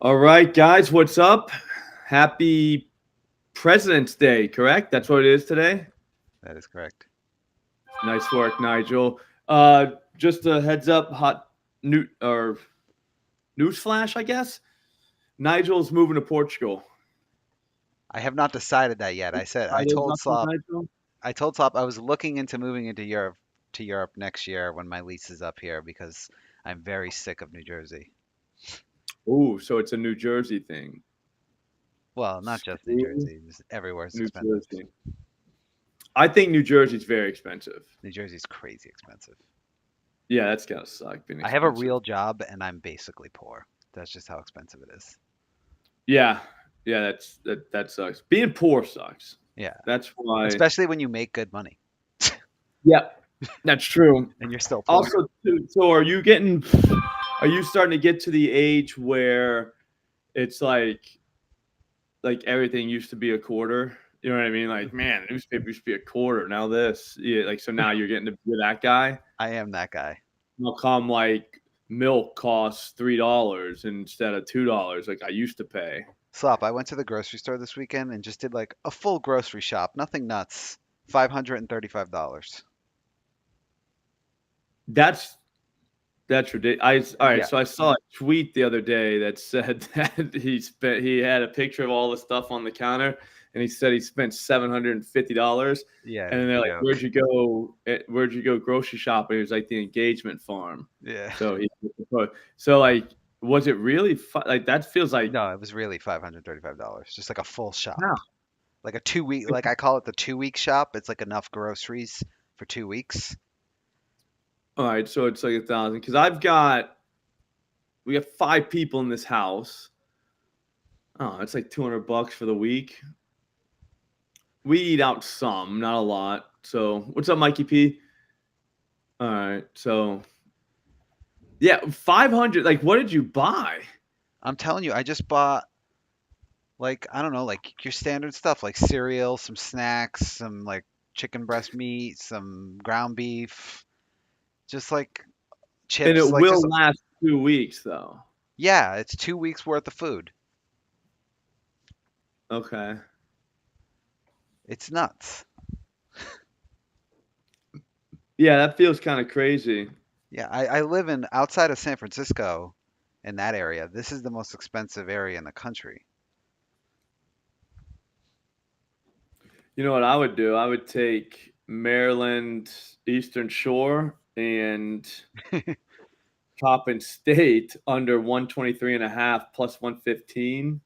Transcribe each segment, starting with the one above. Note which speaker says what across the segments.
Speaker 1: All right, guys, what's up? Happy President's Day, correct? That's what it is today.
Speaker 2: That is correct.
Speaker 1: Nice work, Nigel. Just a heads up, hot new or news flash, I guess. Nigel's moving to Portugal.
Speaker 2: I have not decided that yet.
Speaker 1: Excited about this, Nigel?
Speaker 2: I told Slop I was looking into moving into Europe next year when my lease is up here because I'm very sick of New Jersey.
Speaker 1: Ooh, so it's a New Jersey thing.
Speaker 2: Well, not just New
Speaker 1: Screw
Speaker 2: Jersey, just everywhere is
Speaker 1: New
Speaker 2: expensive.
Speaker 1: Jersey. I think New Jersey's very expensive.
Speaker 2: New Jersey's crazy expensive.
Speaker 1: Yeah, that's gotta suck being
Speaker 2: I have a
Speaker 1: expensive.
Speaker 2: real job and I'm basically poor. That's just how expensive it is.
Speaker 1: Yeah, yeah, that sucks. Being poor sucks.
Speaker 2: Yeah.
Speaker 1: That's why.
Speaker 2: Especially when you make good money
Speaker 1: Yeah, that's true.
Speaker 2: and you're still poor.
Speaker 1: Also, so are you starting to get to the age where it's like everything used to be a quarter? You know what I mean? Like, man, the newspaper used to be a quarter. Now this, yeah, like so now you're getting to be that guy.
Speaker 2: I am that guy.
Speaker 1: How come like milk costs $3 instead of $2 like I used to pay?
Speaker 2: Slop, I went to the grocery store this weekend and just did like a full grocery shop. Nothing nuts. $535.
Speaker 1: That's ridiculous. All right,
Speaker 2: Yeah.
Speaker 1: so I saw a tweet the other day that said that he had a picture of all the stuff on the counter, and he said he spent $750.
Speaker 2: Yeah.
Speaker 1: And they're like,
Speaker 2: joke.
Speaker 1: Where'd you go grocery shopping? It was like the engagement farm.
Speaker 2: Yeah.
Speaker 1: So like, was it really like that? Feels like
Speaker 2: No, it was really $535. Just like a full shop.
Speaker 1: wow.
Speaker 2: Like a 2 week, like I call it the 2 week shop. It's like enough groceries for 2 weeks.
Speaker 1: All right, so it's like 1,000 because we got 5 people in this house. Oh, it's like $200 for the week. We eat out some, not a lot. So, what's up, Mikey P? All right. So, yeah, 500. Like, what did you buy?
Speaker 2: I'm telling you, I just bought like, I don't know, like your standard stuff, like cereal, some snacks, some like chicken breast meat, some ground beef, just like
Speaker 1: And
Speaker 2: chips,
Speaker 1: it
Speaker 2: like
Speaker 1: will
Speaker 2: just,
Speaker 1: last 2 weeks, though.
Speaker 2: yeah, it's 2 weeks worth of food.
Speaker 1: Okay.
Speaker 2: It's nuts.
Speaker 1: Yeah, that feels kind of crazy.
Speaker 2: Yeah, I live in outside of San Francisco in that area. This is the most expensive area in the country.
Speaker 1: You know what I would do? I would take Maryland Eastern Shore and Coppin State under 123.5 plus 115.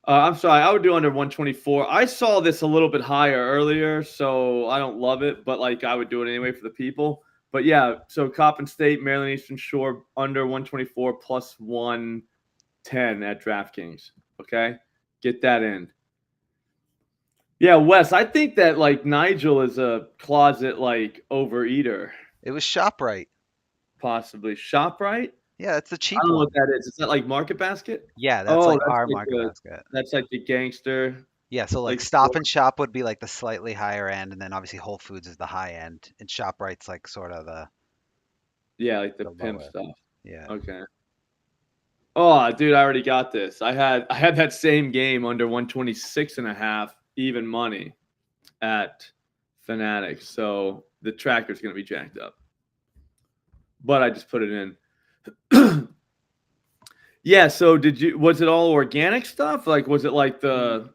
Speaker 1: I'm sorry, I would do under 124. I saw this a little bit higher earlier, so I don't love it, but like I would do it anyway for the people. But yeah, so Coppin State, Maryland Eastern Shore under 124 plus 110 at DraftKings. Okay, get that in. Yeah, Wes, I think that like Nigel is a closet like overeater,
Speaker 2: It was ShopRite.
Speaker 1: possibly. ShopRite?
Speaker 2: Yeah, it's the
Speaker 1: I
Speaker 2: cheap
Speaker 1: don't know
Speaker 2: one.
Speaker 1: what that is. Is that like Market Basket?
Speaker 2: Yeah, that's
Speaker 1: Oh,
Speaker 2: like our market basket.
Speaker 1: that's like the gangster
Speaker 2: Yeah, so like
Speaker 1: like
Speaker 2: Stop
Speaker 1: store.
Speaker 2: and Shop would be like the slightly higher end, and then obviously Whole Foods is the high end, and ShopRite's like sort of
Speaker 1: Yeah, like the
Speaker 2: the
Speaker 1: pimp
Speaker 2: lower.
Speaker 1: stuff.
Speaker 2: Yeah.
Speaker 1: Okay. Oh, dude, I already got this. I had that same game under 126.5 even money at Fanatics. So the tracker's gonna be jacked up. But I just put it in. Yeah, so was it all organic stuff? Like was it like
Speaker 2: Mm,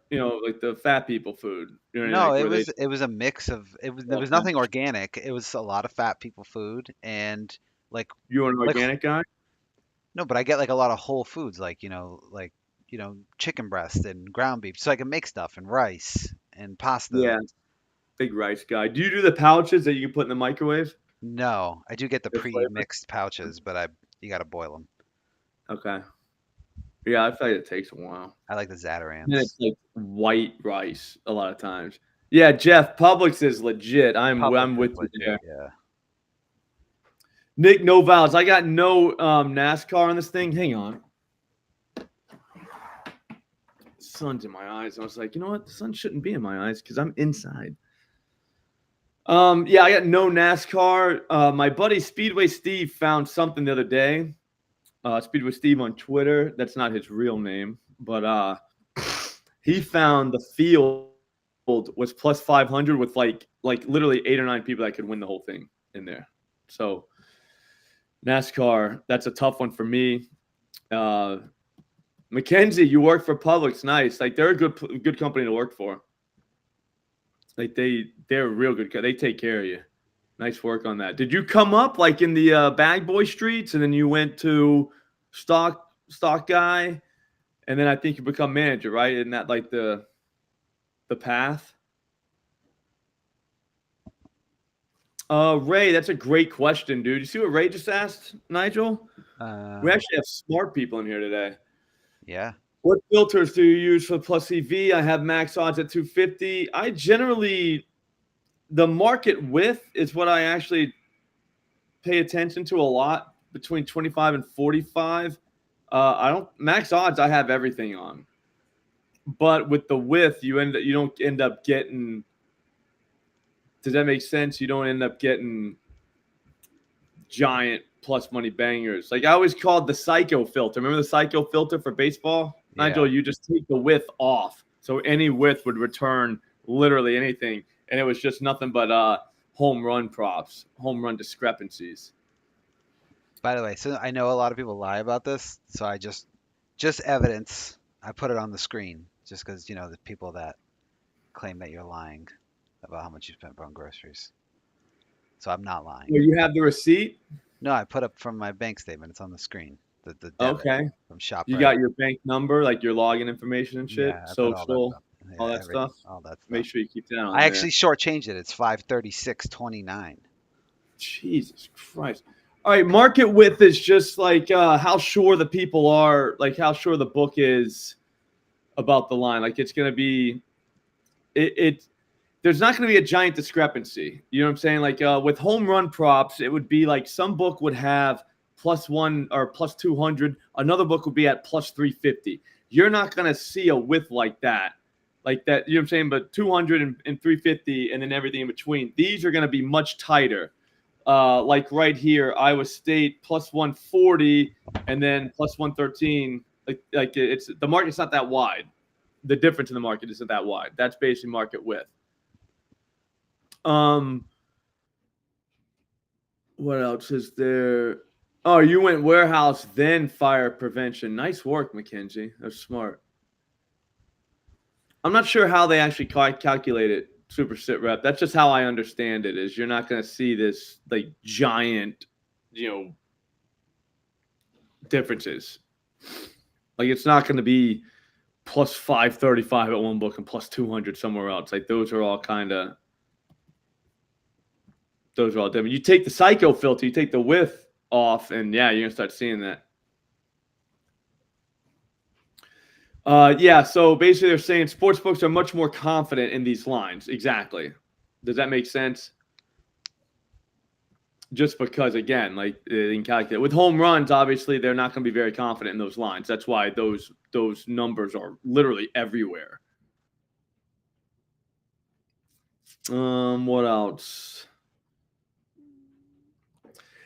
Speaker 1: like the fat people food? You know what I mean?
Speaker 2: No,
Speaker 1: Like where they
Speaker 2: it was a mix of there was
Speaker 1: okay.
Speaker 2: nothing organic. It was a lot of fat people food and like
Speaker 1: You an
Speaker 2: like
Speaker 1: organic guy?
Speaker 2: no, but I get like a lot of whole foods like, chicken breast and ground beef. So I can make stuff and rice and pasta.
Speaker 1: Yeah, big rice guy. Do you do the pouches that you can put in the microwave?
Speaker 2: No, I do get the
Speaker 1: The flavor?
Speaker 2: pre-mixed pouches, but I you got to boil them.
Speaker 1: Okay. Yeah, I feel like it takes a while.
Speaker 2: I like the
Speaker 1: And
Speaker 2: Zatarans.
Speaker 1: it's like white rice a lot of times. Yeah, Jeff, Publix is legit.
Speaker 2: Publix
Speaker 1: I'm
Speaker 2: is
Speaker 1: with you
Speaker 2: legit,
Speaker 1: there.
Speaker 2: yeah.
Speaker 1: Nick, no vowels. I got no NASCAR on this thing. Hang on. Sun's in my eyes. I was like, you know what? The sun shouldn't be in my eyes because I'm inside. Yeah, I got no NASCAR. My buddy Speedway Steve found something the other day. Speed with Steve on Twitter. That's not his real name, but he found the field was plus 500 with like literally 8 or 9 people that could win the whole thing in there. So NASCAR, that's a tough one for me. Mackenzie, you work for Publix, nice. Like they're a good company to work for. Like they're a real good. They take care of you. Nice work on that. Did you come up like in the bag boy streets, and then you went to stock guy, and then I think you become manager, right? Isn't that like the path? Ray, that's a great question, dude. You see what Ray just asked, Nigel? We actually have smart people in here today.
Speaker 2: Yeah.
Speaker 1: What filters do you use for plus EV? I have max odds at 250. I generally, the market width is what I actually pay attention to a lot, between 25 and 45. I don't max odds. I have everything on, but with the width, you don't end up getting. Does that make sense? You don't end up getting giant plus money bangers. Like I always called the psycho filter. Remember the psycho filter for baseball?
Speaker 2: Yeah.
Speaker 1: Nigel, you just take the width off. So any width would return literally anything. And it was just nothing but home run props, home run discrepancies.
Speaker 2: By the way, so I know a lot of people lie about this, so I just evidence. I put it on the screen just because the people that claim that you're lying about how much you spent on groceries. So I'm not lying.
Speaker 1: Well, you have the receipt?
Speaker 2: No, I put up from my bank statement. It's on the screen. The debit
Speaker 1: Okay.
Speaker 2: from ShopRite.
Speaker 1: You got your bank number, like your login information and shit,
Speaker 2: Yeah,
Speaker 1: social, all that
Speaker 2: everything,
Speaker 1: stuff.
Speaker 2: all that stuff.
Speaker 1: Make sure you keep that on.
Speaker 2: I actually shortchanged it. It's 536.29.
Speaker 1: Jesus Christ. All right, market width is just like how sure the people are, like how sure the book is about the line. Like it's going to be, there's not going to be a giant discrepancy. You know what I'm saying? Like with home run props, it would be like some book would have +1 or +200. Another book would be at +350. You're not going to see a width like that. Like that, you know what I'm saying? But 200 and 350 and then everything in between. These are going to be much tighter. Like right here, Iowa State +140 and then +113. Like it's the market's not that wide. The difference in the market isn't that wide. That's basically market width. What else is there? Oh, you went warehouse, then fire prevention. Nice work, Mackenzie. That's smart. I'm not sure how they actually calculate it, super sit rep. That's just how I understand it, is you're not going to see this like giant, differences. Like it's not going to be +535 at one book and +200 somewhere else. Like those are all different. You take the psycho filter, you take the width off, and yeah, you're gonna start seeing that. Yeah, so basically they're saying sports books are much more confident in these lines. Exactly. Does that make sense? Just because, again, like they can calculate. With home runs, obviously, they're not going to be very confident in those lines. That's why those numbers are literally everywhere. What else?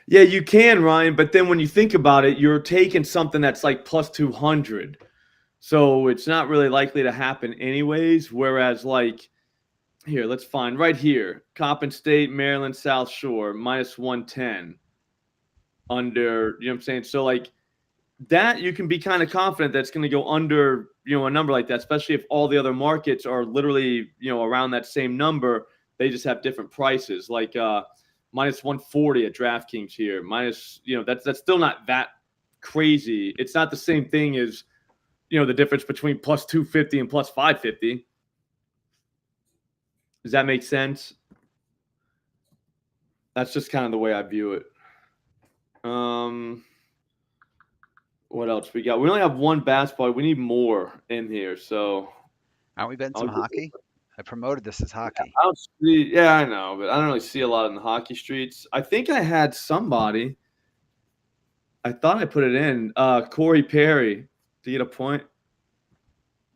Speaker 1: Yeah, you can, Ryan, but then when you think about it, you're taking something that's like +200. So it's not really likely to happen anyways. Whereas like here, let's find right here, Coppin State, Maryland, South Shore, -110 under, you know what I'm saying? So like that you can be kind of confident that's going to go under, a number like that, especially if all the other markets are literally, around that same number. They just have different prices. Like -140 at DraftKings here. That's still not that crazy. It's not the same thing as, the difference between +250 and +550. Does that make sense? That's just kind of the way I view it. What else we got? We only have one basketball. We need more in here. So
Speaker 2: aren't we betting some hockey? I promoted this as hockey.
Speaker 1: Yeah, I know, but I don't really see a lot in the hockey streets. I think I had somebody. I thought I put it in. Corey Perry to get a point.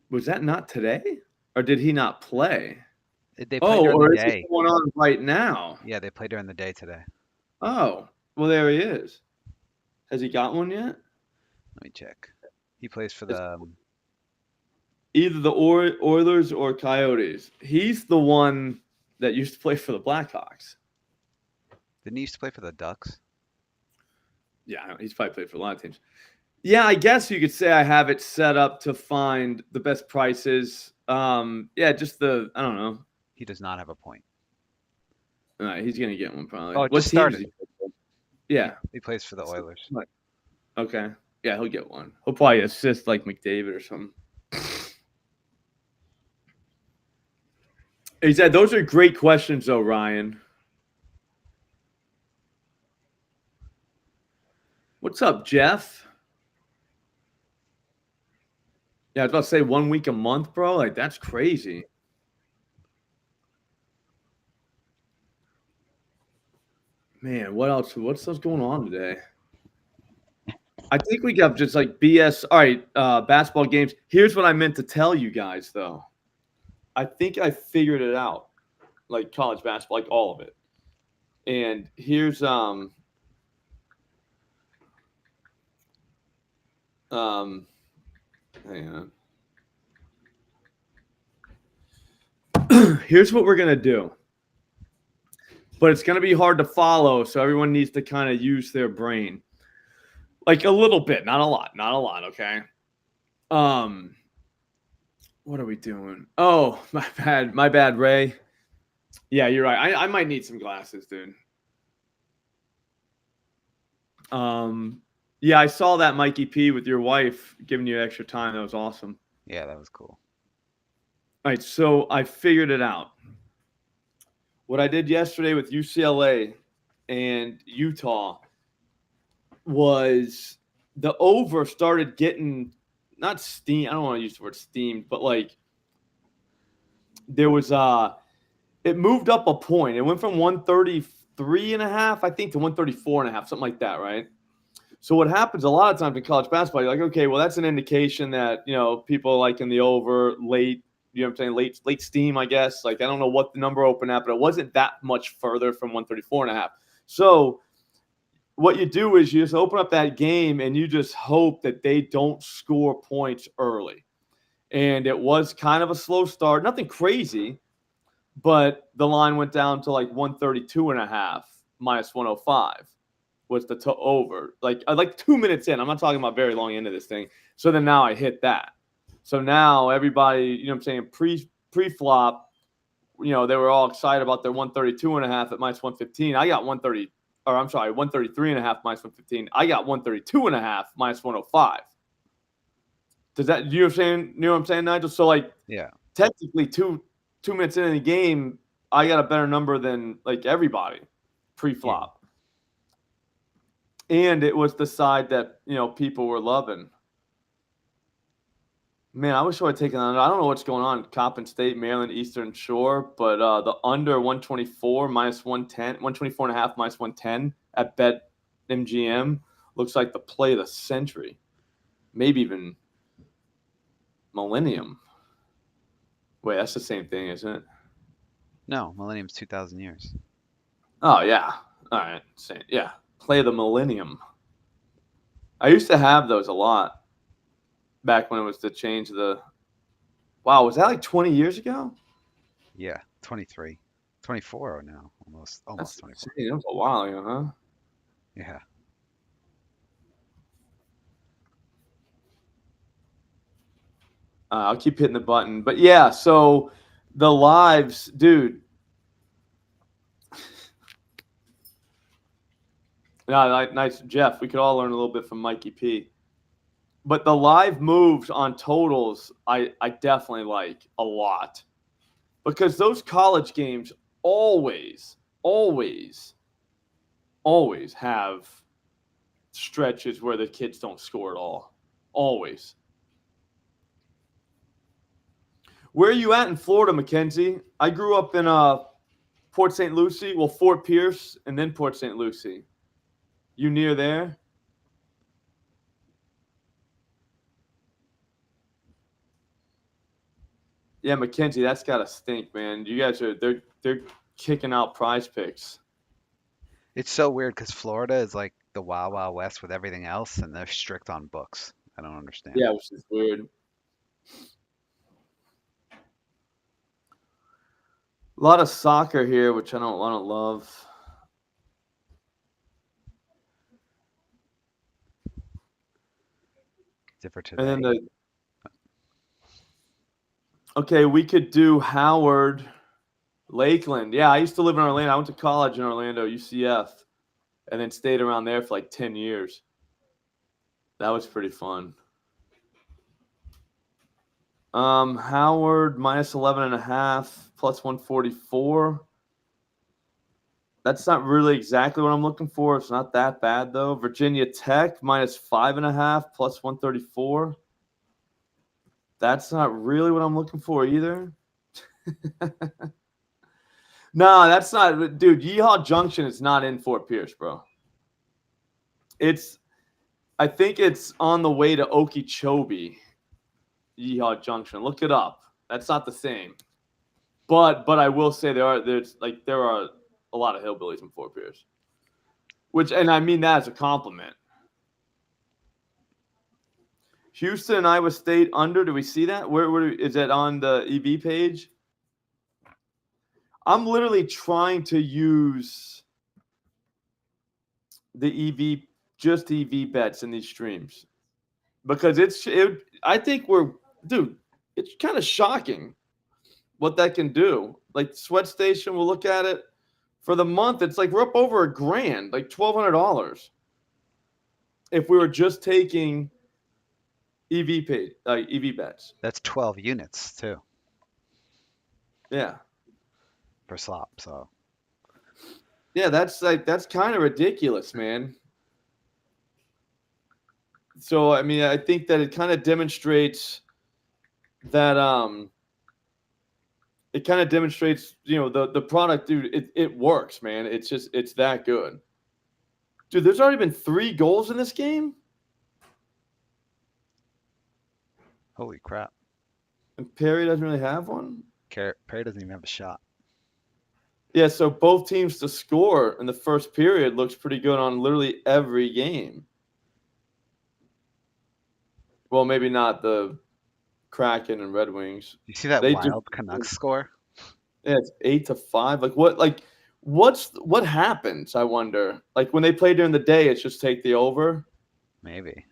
Speaker 1: Was that not today? Or did he not play?
Speaker 2: They play during the day.
Speaker 1: Is it going on right now?
Speaker 2: Yeah, they play during the day today.
Speaker 1: Oh, well, there he is. Has he got one yet?
Speaker 2: Let me check. He plays for the.
Speaker 1: Either the Oilers or Coyotes. He's the one that used to play for the Blackhawks.
Speaker 2: Didn't he used to play for the Ducks?
Speaker 1: Yeah, he's probably played for a lot of teams. Yeah, I guess you could say I have it set up to find the best prices. Yeah, just I don't know.
Speaker 2: He does not have a point.
Speaker 1: All right, he's gonna get one probably.
Speaker 2: Oh, it
Speaker 1: What
Speaker 2: just
Speaker 1: team does
Speaker 2: started.
Speaker 1: he play for? Yeah.
Speaker 2: He plays for the Oilers.
Speaker 1: Okay. Yeah, he'll get one. He'll probably assist like McDavid or something. He said, those are great questions, though, Ryan. What's up, Jeff? Yeah, I was about to say 1 week a month, bro. Like, that's crazy. Man, what else? What's going on today? I think we got just like BS. All right, basketball games. Here's what I meant to tell you guys, though. I think I figured it out, like college basketball, like all of it. And here's hang on. Here's what we're gonna do, but it's gonna be hard to follow, so everyone needs to kind of use their brain, like a little bit, not a lot. Okay. What are we doing? Oh, my bad, Ray. Yeah, you're right. I might need some glasses, dude. Yeah, I saw that Mikey P with your wife giving you extra time. That was awesome.
Speaker 2: Yeah, that was cool.
Speaker 1: All right, so I figured it out. What I did yesterday with UCLA and Utah was the over started getting not steam. I don't want to use the word steamed, but like there was it moved up a point. It went from 133 and a half, I think, to 134 and a half, something like that, right? So what happens a lot of times in college basketball, you're like, okay, well, that's an indication that, people like in the over late, you know what I'm saying, late steam, I guess. Like, I don't know what the number opened at, but it wasn't that much further from 134 and a half. So what you do is you just open up that game and you just hope that they don't score points early. And it was kind of a slow start, nothing crazy, but the line went down to like 132 and a half minus 105 was the over. Like 2 minutes in, I'm not talking about very long into this thing. So then now I hit that. So now everybody, you know what I'm saying, pre-flop, they were all excited about their 132 and a half at minus 115. I got 133 and a half minus 115. I got 132 and a half minus 105. Does that, you know what I'm saying, Nigel? So
Speaker 2: yeah,
Speaker 1: technically 2 minutes into the game, I got a better number than like everybody pre-flop. Yeah. And it was the side that, people were loving. Man, I wish I would have taken on. I don't know what's going on. Coppin State, Maryland, Eastern Shore, but the under 124 minus 110, 124 and a half minus 110 at Bet MGM looks like the play of the century. Maybe even Millennium. Wait, that's the same thing, isn't it?
Speaker 2: No, Millennium's 2,000 years.
Speaker 1: Oh, yeah. All right. Same. Yeah. Play the Millennium. I used to have those a lot back when it was the change of the. Wow, was that like 20 years ago?
Speaker 2: Yeah, 23. 24 now. Almost 24.
Speaker 1: That was a while ago, huh?
Speaker 2: Yeah.
Speaker 1: I'll keep hitting the button. But yeah, so the lives, dude. Yeah, nice, Jeff. We could all learn a little bit from Mikey P. But the live moves on totals, I definitely like a lot. Because those college games always have stretches where the kids don't score at all. Always. Where are you at in Florida, Mackenzie? I grew up in Port St. Lucie. Well, Fort Pierce and then Port St. Lucie. You near there? Yeah, Mackenzie, that's gotta stink, man. You guys they're kicking out Prize Picks.
Speaker 2: It's so weird because Florida is like the Wild Wild West with everything else, and they're strict on books. I don't understand.
Speaker 1: Yeah, which is weird. A lot of soccer here, which I don't love.
Speaker 2: Is it for
Speaker 1: And then
Speaker 2: today?
Speaker 1: okay, we could do Howard, Lakeland. Yeah, I used to live in Orlando. I went to college in Orlando, UCF, and then stayed around there for like 10 years. That was pretty fun. Howard minus 11.5, plus 144. That's not really exactly what I'm looking for. It's not that bad though. Virginia Tech minus 5.5, plus 134. That's not really what I'm looking for either. No, that's not, dude. Yeehaw Junction is not in Fort Pierce, bro. I think it's on the way to Okeechobee. Yeehaw Junction. Look it up. That's not the same. But I will say there are a lot of hillbillies in Fort Pierce. And I mean that as a compliment. Houston and Iowa State under. Do we see that? Where is that on the EV page? I'm literally trying to use the just EV bets in these streams because I think dude, it's kind of shocking what that can do. Like Sweat Station, we'll look at it for the month. It's like we're up over $1,000, like $1,200. If we were just taking EV bets.
Speaker 2: That's 12 units too
Speaker 1: Yeah.
Speaker 2: for slop. So
Speaker 1: Yeah, that's kind of ridiculous, man. So I mean, I think that it kind of demonstrates that the product, dude, it works, man. It's that good. Dude, there's already been 3 goals in this game?
Speaker 2: holy crap.
Speaker 1: And Perry doesn't really have one?
Speaker 2: Perry doesn't even have a shot.
Speaker 1: Yeah, so both teams to score in the first period looks pretty good on literally every game. Well, maybe not the Kraken and Red Wings.
Speaker 2: You see that wild Canucks score?
Speaker 1: Yeah, it's 8-5. What happens, I wonder? Like when they play during the day, it's just take the over.
Speaker 2: Maybe.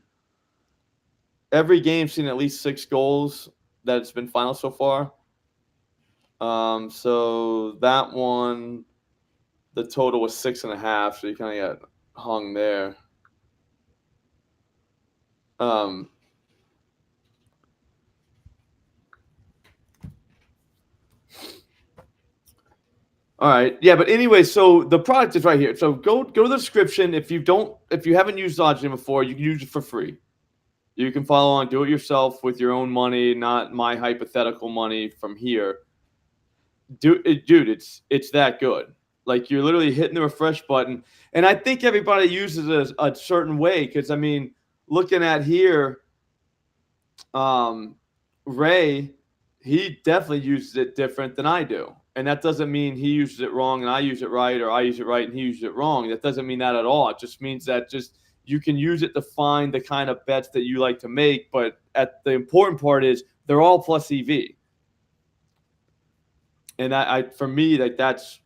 Speaker 1: Every game's seen at least 6 goals that it's been final so far. So that one, the total was 6.5, so you kind of got hung there. All right. Yeah, but anyway, so the product is right here. So go to the description. If you haven't used OddsJam before, you can use it for free. You can follow on, do it yourself with your own money, not my hypothetical money from here. Dude, it's that good. Like you're literally hitting the refresh button, and I think everybody uses it a certain way because I mean, looking at here, Ray, he definitely uses it different than I do. And that doesn't mean he uses it wrong and I use it right, or I use it right and he uses it wrong. That doesn't mean that at all. It just means that you can use it to find the kind of bets that you like to make. But the important part is they're all plus EV. And for me, like that's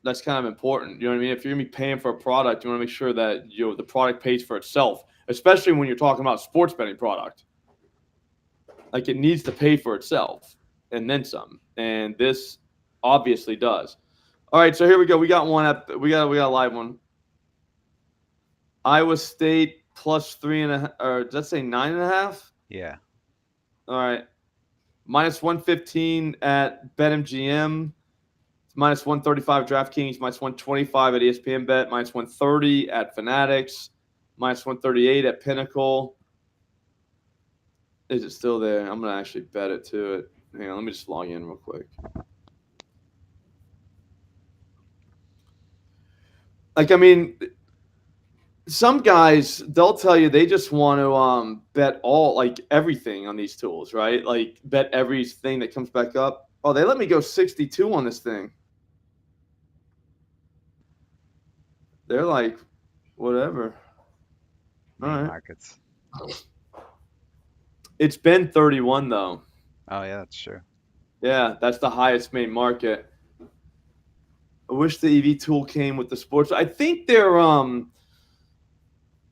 Speaker 1: kind of important. You know what I mean? If you're gonna be paying for a product, you want to make sure that the product pays for itself, especially when you're talking about a sports betting product. Like it needs to pay for itself and then some. And this obviously does. All right, so here we go. We got one up. We got a live one. Iowa State plus 3.5, or does that say 9.5?
Speaker 2: Yeah.
Speaker 1: All right. Minus 115 at BetMGM. Minus 135 DraftKings. Minus 125 at ESPN Bet. Minus 130 at Fanatics. Minus 138 at Pinnacle. Is it still there? I'm going to actually bet it to it. Hang on, let me just log in real quick. Like, I mean, some guys, they'll tell you they just want to bet everything on these tools, right? Like, bet everything that comes back up. Oh, they let me go 62 on this thing. They're like, Whatever. All
Speaker 2: Main
Speaker 1: right.
Speaker 2: markets.
Speaker 1: It's been 31 though.
Speaker 2: Oh yeah, that's true.
Speaker 1: Yeah, that's the highest main market. I wish the EV tool came with the sports. I think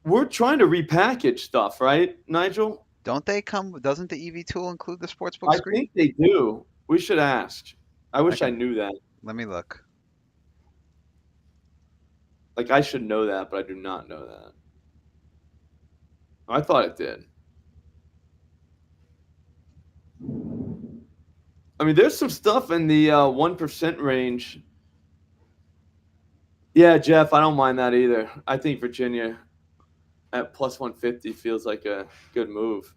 Speaker 1: we're trying to repackage stuff, right, Nigel?
Speaker 2: Don't they come? Doesn't the EV tool include the sportsbook
Speaker 1: I
Speaker 2: screen?
Speaker 1: think they do. We should ask. I
Speaker 2: I
Speaker 1: wish I
Speaker 2: can
Speaker 1: knew that.
Speaker 2: let me look.
Speaker 1: Like I should know that, but I do not know that. I thought it did. I mean, there's some stuff in the 1% range. Yeah, Jeff, I don't mind that either. I think Virginia at plus 150 feels like a good move.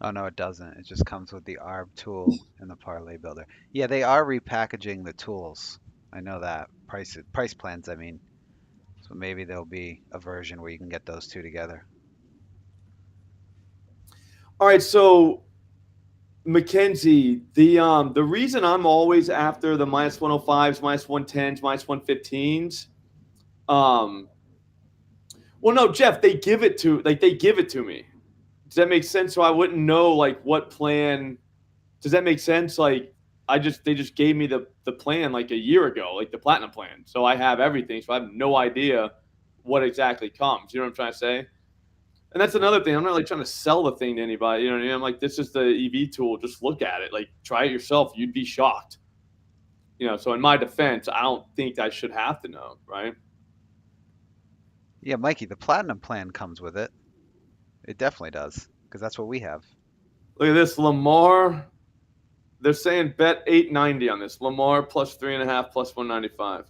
Speaker 2: Oh no, it doesn't. It just comes with the ARB tool and the parlay builder. Yeah, they are repackaging the tools. I know that. Price plans, I mean. So maybe there'll be a version where you can get those two together.
Speaker 1: All right, so Mackenzie, the reason I'm always after the minus 105s, minus 110s, minus 115s, um, well, no, Jeff, they give it to me. Does that make sense? So I wouldn't know like what plan. Does that make sense? Like they just gave me the plan like a year ago, like the platinum plan. So I have everything. So I have no idea what exactly comes. You know what I'm trying to say? And that's another thing. I'm not like trying to sell the thing to anybody. You know what I mean? I'm like, this is the EV tool. Just look at it. Like, try it yourself. You'd be shocked. So in my defense, I don't think I should have to know, right?
Speaker 2: Yeah, Mikey, the platinum plan comes with it. It definitely does, because that's what we have.
Speaker 1: Look at this, Lamar. They're saying bet 890 on this. Lamar plus 3.5 plus 195.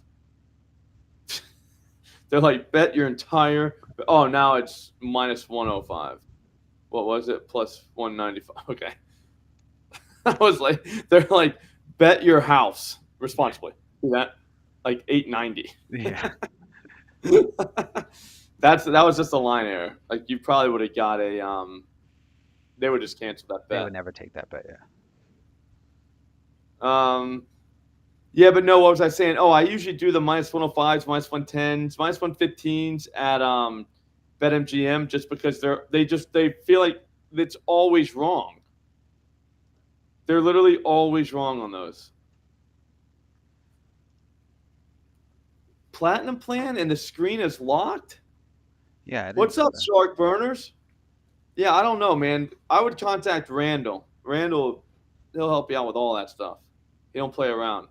Speaker 1: They're like, bet your entire. Oh, now it's minus 105. What was it? Plus 195. Okay. I was like, they're like, bet your house responsibly. See that? Like 890.
Speaker 2: Yeah,
Speaker 1: That was just a line error. Like you probably would have got a they would just cancel that
Speaker 2: they would
Speaker 1: bet.
Speaker 2: never take that bet. Yeah.
Speaker 1: Um yeah, but no, what was I saying? Oh, I usually do the minus 105s, minus 110s, minus 115s at BetMGM just because they feel like it's always wrong. They're literally always wrong on those. Platinum plan and the screen is locked?
Speaker 2: Yeah, I didn't
Speaker 1: What's
Speaker 2: see
Speaker 1: up,
Speaker 2: that.
Speaker 1: Shark Burners? Yeah, I don't know, man. I would contact Randall. Randall, he'll help you out with all that stuff. He don't play around.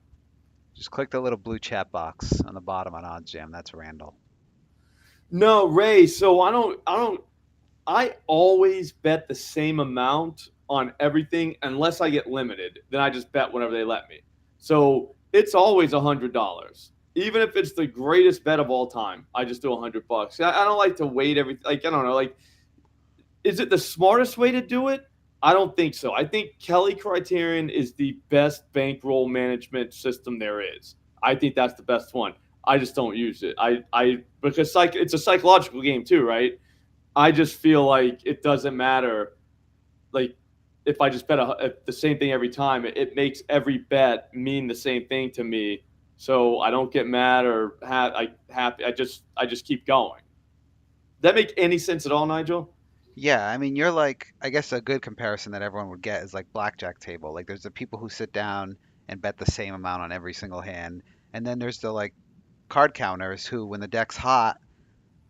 Speaker 2: Just click the little blue chat box on the bottom on OddsJam. That's Randall.
Speaker 1: No, Ray. So I always bet the same amount on everything unless I get limited. Then I just bet whenever they let me. So it's always $100. Even if it's the greatest bet of all time, I just do $100. I don't like to wait like I don't know, like is it the smartest way to do it? I don't think so. I think Kelly Criterion is the best bankroll management system there is. I think that's the best one. I just don't use it. I because it's a psychological game too, right? I just feel like it doesn't matter. Like if I just bet the same thing every time, it makes every bet mean the same thing to me. So I don't get mad or happy. I just keep going. Does that make any sense at all, Nigel?
Speaker 2: Yeah, I mean, you're like, I guess a good comparison that everyone would get is like blackjack table. Like, there's the people who sit down and bet the same amount on every single hand, and then there's the like card counters who, when the deck's hot,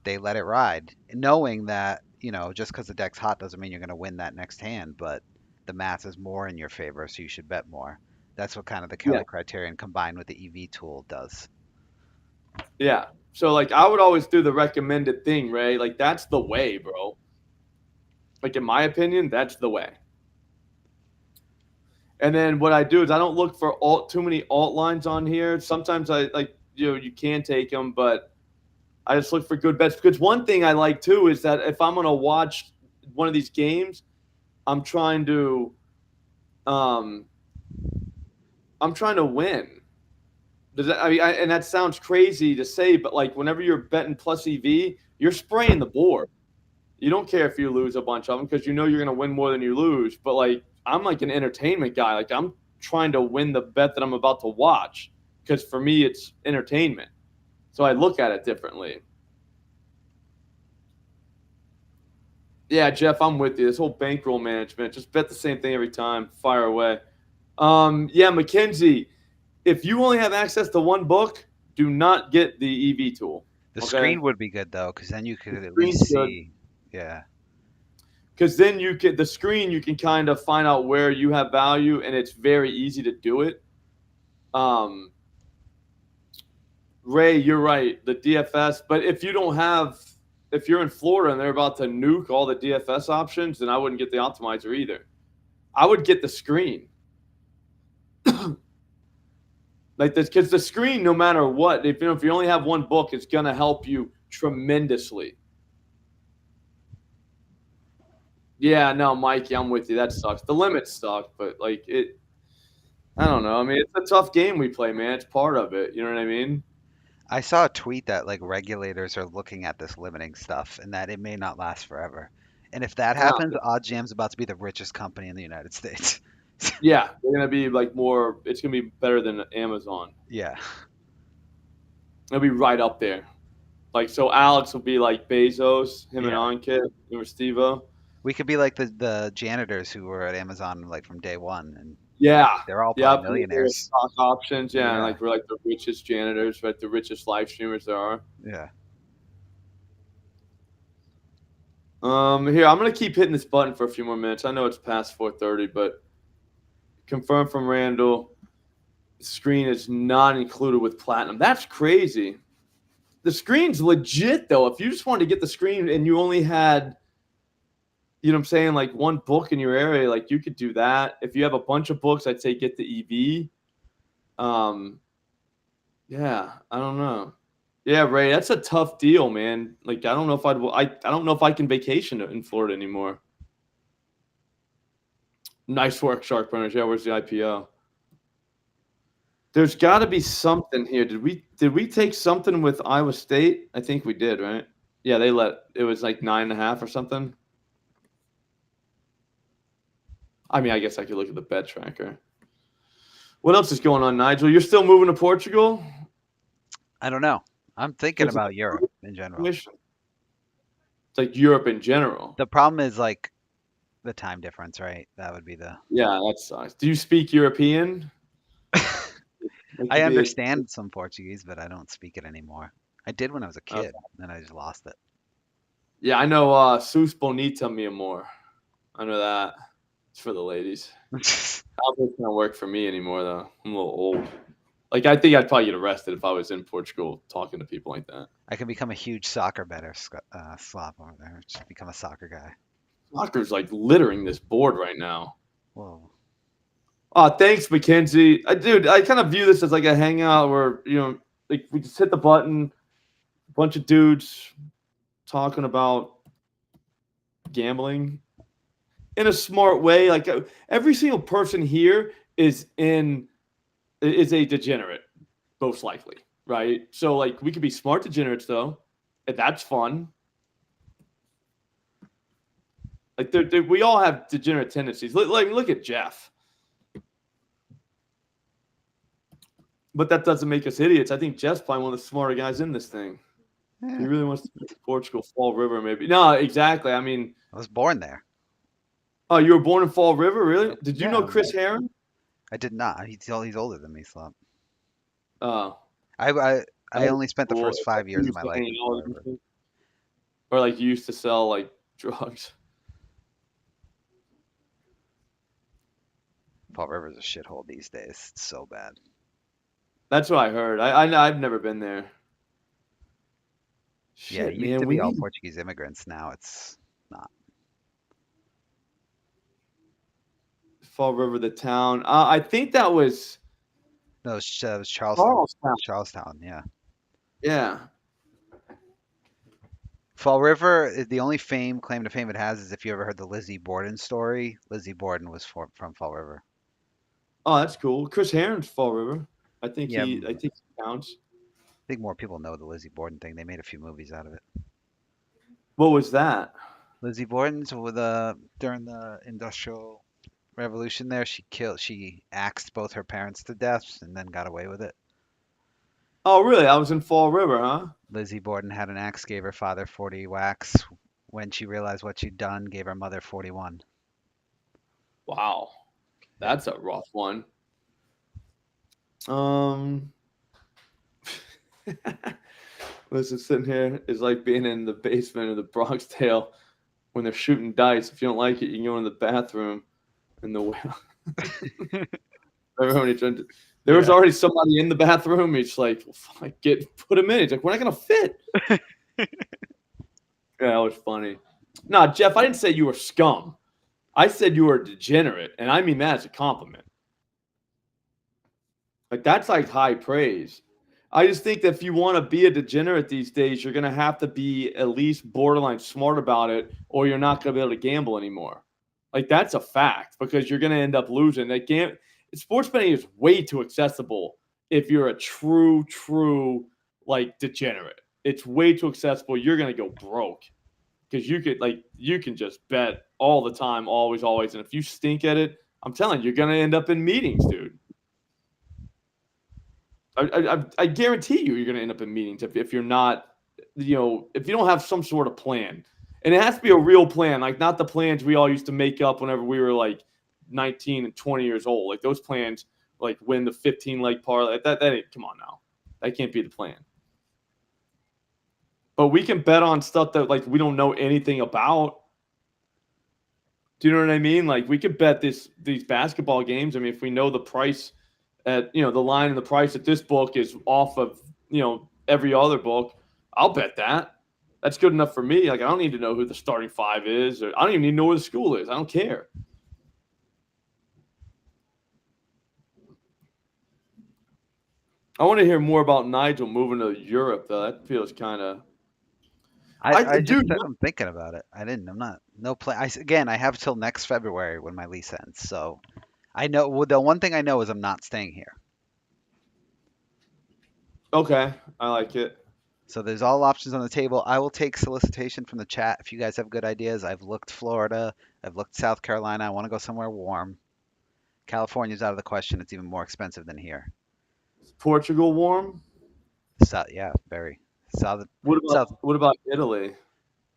Speaker 2: they let it ride, knowing that, just because the deck's hot doesn't mean you're going to win that next hand, but the math is more in your favor, so you should bet more. That's what kind of the
Speaker 1: Yeah.
Speaker 2: Kelly criterion combined with the EV tool does.
Speaker 1: Yeah. So like I would always do the recommended thing, Ray. Like that's the way, bro. Like in my opinion, that's the way. And then what I do is I don't look for too many alt lines on here. Sometimes I like you can take them, but I just look for good bets because one thing I like too is that if I'm gonna watch one of these games, I'm trying to um I'm trying to win. Does that, I mean, and that sounds crazy to say, but like whenever you're betting plus EV, you're spraying the board. You don't care if you lose a bunch of them because you know you're going to win more than you lose. But like I'm like an entertainment guy. Like trying to win the bet that I'm about to watch, because for me it's entertainment. So I look at it differently. Yeah, Jeff, I'm with you. This whole bankroll management, just bet the same thing every time, fire away. Yeah, Mackenzie, if you only have access to one book, do not get the EV tool.
Speaker 2: The
Speaker 1: Okay,
Speaker 2: screen would be good though, because then you
Speaker 1: the
Speaker 2: could at least
Speaker 1: screen's good
Speaker 2: see. Yeah.
Speaker 1: because then you can the screen you can kind of find out where you have value, and it's very easy to do it. Um, Ray, you're right, the DFS. But if you're in Florida and they're about to nuke all the DFS options, then I wouldn't get the optimizer either. I would get the screen. Like this, because the screen, no matter what, if you only have one book, it's gonna help you tremendously. Yeah, no, Mikey, I'm with you. That sucks. The limits suck, but like it, I don't know. I mean, it's a tough game we play, man. It's part of it. You know what I mean?
Speaker 2: I saw a tweet that like regulators are looking at this limiting stuff and that it may not last forever. And if that
Speaker 1: No,
Speaker 2: happens, OddsJam's about to be the richest company in the United States.
Speaker 1: yeah, they're gonna be like more. It's gonna be better than Amazon.
Speaker 2: Yeah.
Speaker 1: It'll be right up there. Like so, Alex will be like Bezos, him and
Speaker 2: Yeah.
Speaker 1: Ankit, or Stevo.
Speaker 2: We could be like the janitors who were at Amazon like from day one and
Speaker 1: Yeah,
Speaker 2: they're all
Speaker 1: yeah.
Speaker 2: probably millionaires.
Speaker 1: Stock options. Yeah, and
Speaker 2: Yeah.
Speaker 1: like we're like the richest janitors, right? The richest live streamers there are.
Speaker 2: Yeah.
Speaker 1: Here I'm gonna keep hitting this button for a few more minutes. I know it's past 4:30, but confirmed from Randall. Screen is not included with platinum. That's crazy. The screen's legit though. If you just wanted to get the screen and you only had, you know what I'm saying, like one book in your area, like you could do that. If you have a bunch of books, I'd say get the EV. Yeah, I don't know. Yeah, Ray, that's a tough deal, man. Like I don't know if I don't know if I can vacation in Florida anymore. Nice work, Shark Burners. Yeah, where's the IPO? There's got to be something here. Did we take something with Iowa State? I think we did, right? Yeah, they let it was like 9.5 or something. I mean, I guess I could look at the bet tracker. What else is going on, Nigel? You're still moving to Portugal?
Speaker 2: I don't know. I'm thinking
Speaker 1: It's
Speaker 2: about Europe in general.
Speaker 1: like Europe in general.
Speaker 2: The problem is like the time difference, right? That would be the
Speaker 1: Yeah, that sucks. Do you speak European? Like
Speaker 2: I
Speaker 1: to be
Speaker 2: understand some Portuguese, but I don't speak it anymore. I did when I was a
Speaker 1: a,
Speaker 2: kid, then I just lost it.
Speaker 1: yeah, I know Sus Bonita Mi Amor. I know that. It's for the ladies. I don't think it's gonna work for me anymore though. I'm a little old. Like I think I'd probably get arrested if I was in Portugal talking to people like that.
Speaker 2: I can become a huge soccer better, slop over there. Just become a soccer guy.
Speaker 1: Soccer's like littering this board right now.
Speaker 2: Whoa.
Speaker 1: Oh, thanks, Mackenzie. Dude, I kind of view this as like a hangout where, like we just hit the button, a bunch of dudes talking about gambling in a smart way. Like every single person here is a degenerate, most likely, right? So like we could be smart degenerates though, and that's fun. Like we all have degenerate tendencies. Look at Jeff. But that doesn't make us idiots. I think Jeff's probably one of the smarter guys in this thing. He really wants to go to Portugal, Fall River, maybe. No, exactly. I mean,
Speaker 2: I was born there.
Speaker 1: oh, you were born in Fall River, really? Did you know
Speaker 2: Yeah,
Speaker 1: Chris Heron?
Speaker 2: I did not. He's older than me, slop.
Speaker 1: Oh,
Speaker 2: I only spent the
Speaker 1: cool.
Speaker 2: first 5 years
Speaker 1: You
Speaker 2: of my
Speaker 1: used to
Speaker 2: life
Speaker 1: hang
Speaker 2: in
Speaker 1: out
Speaker 2: Fall
Speaker 1: with
Speaker 2: River.
Speaker 1: him? Or like you used to sell like drugs.
Speaker 2: Fall River's a shithole these days. It's so bad.
Speaker 1: That's what I heard. I've never been there.
Speaker 2: Yeah, it
Speaker 1: Shit,
Speaker 2: used
Speaker 1: man,
Speaker 2: to
Speaker 1: we
Speaker 2: be all
Speaker 1: need
Speaker 2: Portuguese immigrants. Now it's not.
Speaker 1: Fall River, the town. I think that was
Speaker 2: No, it was Charlestown.
Speaker 1: Charlestown.
Speaker 2: Charlestown, yeah.
Speaker 1: Yeah.
Speaker 2: Fall River, the only claim to fame it has is if you ever heard the Lizzie Borden story. Lizzie Borden was from Fall River.
Speaker 1: Oh, that's cool. Chris Heron's Fall River.
Speaker 2: Yeah,
Speaker 1: I think he counts.
Speaker 2: I think more people know the Lizzie Borden thing. They made a few movies out of it.
Speaker 1: What was that?
Speaker 2: Lizzie Borden's with during the industrial revolution there. She axed both her parents to death and then got away with it.
Speaker 1: Oh, really? I was in Fall River, huh?
Speaker 2: Lizzie Borden had an axe, gave her father 40 whacks. When she realized what she'd done, gave her mother 41.
Speaker 1: Wow,
Speaker 2: Yeah.
Speaker 1: that's a rough one. Um, listen, sitting here is like being in the basement of the Bronx Tale when they're shooting dice. If you don't like it, you can go in the bathroom. In the there was
Speaker 2: Yeah.
Speaker 1: already somebody in the bathroom. He's like, put him in. He's like, we're not gonna fit. Yeah, that was funny. No, Jeff, I didn't say you were scum. I said you were a degenerate, and I mean that as a compliment. Like that's like high praise. I just think that if you want to be a degenerate these days, you're gonna have to be at least borderline smart about it, or you're not gonna be able to gamble anymore. Like that's a fact because you're gonna end up losing. Sports betting is way too accessible if you're a true like degenerate. It's way too accessible. You're gonna go broke because you can just bet all the time, always, and if you stink at it, I'm telling you, you're gonna end up in meetings, dude. I guarantee you're going to end up in meetings if you're not, if you don't have some sort of plan. And it has to be a real plan, like not the plans we all used to make up whenever we were like 19 and 20 years old. Like those plans, like win the 15 leg parlay. That ain't, come on now. That can't be the plan. But we can bet on stuff that like we don't know anything about. Do you know what I mean? Like we could bet these basketball games. I mean, if we know the price at the line and the price at this book is off of every other book, I'll bet that. That's good enough for me. Like I don't need to know who the starting five is, or I don't even need to know where the school is. I don't care. I want to hear more about Nigel moving to Europe, though. That feels kind of.
Speaker 2: I just
Speaker 1: Dude,
Speaker 2: said I'm thinking about it. I'm not, no plan. Again, I have till next February when my lease ends. So I know, well, the one thing I know is I'm not staying here.
Speaker 1: okay, I like it.
Speaker 2: So there's all options on the table. I will take solicitation from the chat if you guys have good ideas. I've looked Florida, I've looked South Carolina. I want to go somewhere warm. California's out of the question. It's even more expensive than here.
Speaker 1: Is Portugal warm?
Speaker 2: So yeah, very south,
Speaker 1: What about
Speaker 2: south,
Speaker 1: what about Italy?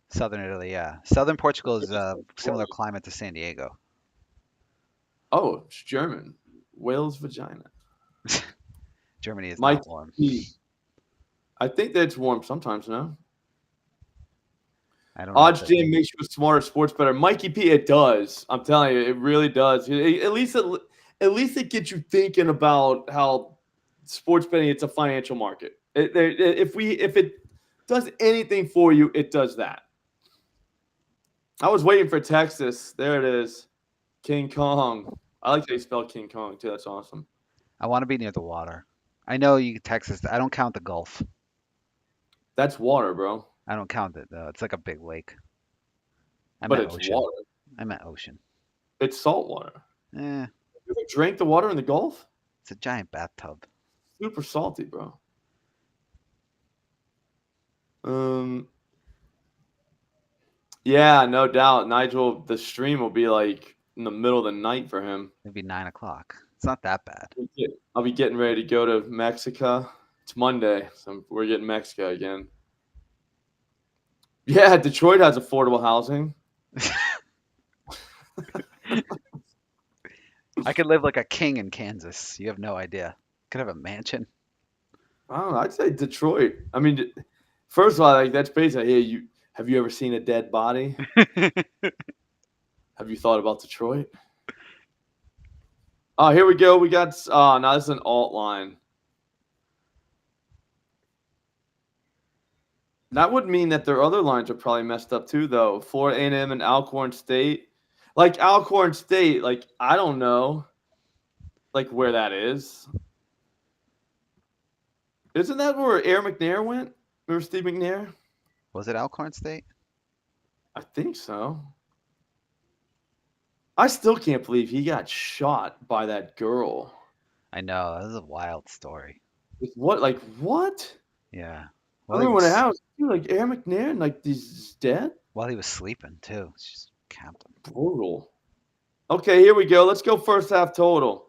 Speaker 2: southern Italy. Yeah, southern Portugal is a similar climate to San Diego.
Speaker 1: Oh, it's German. Whale's vagina.
Speaker 2: Germany is
Speaker 1: Mike
Speaker 2: not warm.
Speaker 1: P. I think that's warm sometimes, no?
Speaker 2: I don't know what that
Speaker 1: OddsJam
Speaker 2: means.
Speaker 1: makes you a smarter sports better. Mikey P, it does. I'm telling you, it really does. At least it gets you thinking about how sports betting, it's a financial market. If it does anything for you, it does that. I was waiting for Texas. There it is. King Kong. I like how you spell King Kong too. That's awesome.
Speaker 2: I want to be near the water. I know you Texas. I don't count the Gulf.
Speaker 1: That's water, bro.
Speaker 2: I don't count it though. It's like a big lake. I
Speaker 1: But
Speaker 2: meant
Speaker 1: it's
Speaker 2: ocean.
Speaker 1: water.
Speaker 2: I meant ocean.
Speaker 1: It's salt water.
Speaker 2: Eh,
Speaker 1: You ever drank the water in the Gulf?
Speaker 2: it's a giant bathtub.
Speaker 1: Super salty, bro. Um, yeah, no doubt. Nigel, the stream will be like in the middle of the night for him.
Speaker 2: Maybe 9 o'clock. It's not that bad.
Speaker 1: I'll be getting ready to go to Mexico. It's Monday, so we're getting Mexico again. Yeah, Detroit has affordable housing.
Speaker 2: I could live like a king in Kansas. You have no idea. Could have a mansion.
Speaker 1: I don't know. I'd say Detroit. I mean, first of all, like that's basically, hey, have you ever seen a dead body? Have you thought about Detroit? Oh, here we go. We got now this is an alt line. That would mean that their other lines are probably messed up too, though. Florida A&M and Alcorn State. Like Alcorn State, like I don't know, like where that is. Isn't that where Air McNair went? Remember Steve McNair?
Speaker 2: Was it Alcorn State?
Speaker 1: I think so. I still can't believe he got shot by that girl.
Speaker 2: I know. This is a wild story.
Speaker 1: What? Like what?
Speaker 2: Yeah.
Speaker 1: I
Speaker 2: Well, he
Speaker 1: remember when it
Speaker 2: was
Speaker 1: happened, like Air McNair, and like he's dead.
Speaker 2: while he was sleeping too. It's just camped him.
Speaker 1: Brutal. Okay, here we go. Let's go first half total.